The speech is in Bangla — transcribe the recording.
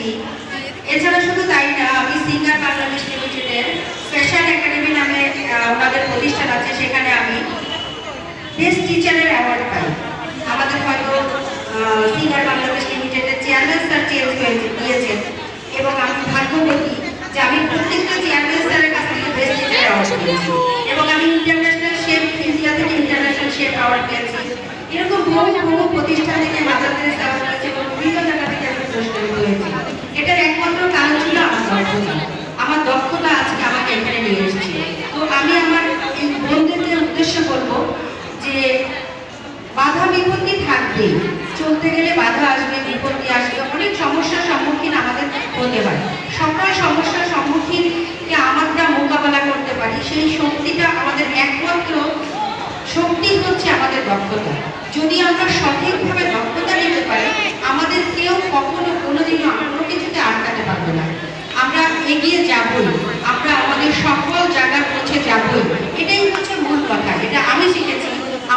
পেয়েছি। এছাড়া শুধু তাই না, আমি সিঙ্গার বাংলাদেশ লিমিটেডের ফ্যাশন একাডেমি নামে ওনাদের প্রতিষ্ঠান আছে, সেখানে আমি বেস্ট টিচারের অ্যাওয়ার্ড পাই। আমাদের হয়তো সিঙ্গার বাংলাদেশ লিমিটেডের চেয়ারম্যান স্যার চেঞ্জ হয়েছে দিয়েছেন, এবং আমি ভাগ্যবতী যে আমি প্রত্যেকটা চেয়ারম্যান স্যারের কাছ থেকে বেস্ট টিচার অ্যাওয়ার্ড পেয়েছি, এবং আমি ইন্টারন্যাশনাল শেফ ইন্ডিয়া থেকে ইন্টারন্যাশনাল শেফ অ্যাওয়ার্ড পেয়েছি। এরকম বহু প্রতিষ্ঠান থেকে মাদার তেরেসা অ্যাওয়ার্ড পেয়েছি এবং বিভিন্ন জায়গা থেকে আমি পুরস্কৃত হয়েছি। এটার একমাত্র কারণ ছিল আমার দক্ষতা। আমার দক্ষতা আজকে আমাকে এখানে নিয়ে এসেছে। তো আমি আমার এই বন্ধুদের উদ্দেশ্য করবো যে বাধা বিপত্তি থাকবে, চলতে গেলে বাধা আসবে, বিপত্তি আসবে, অনেক সমস্যার সম্মুখীন আমাদের হতে পারে। সকল সমস্যার সম্মুখীনকে আমরা মোকাবেলা করতে পারি, সেই শক্তিটা আমাদের একমাত্র শক্তি হচ্ছে আমাদের দক্ষতা। যদি আমরা সঠিকভাবে দক্ষতা নিতে পারি,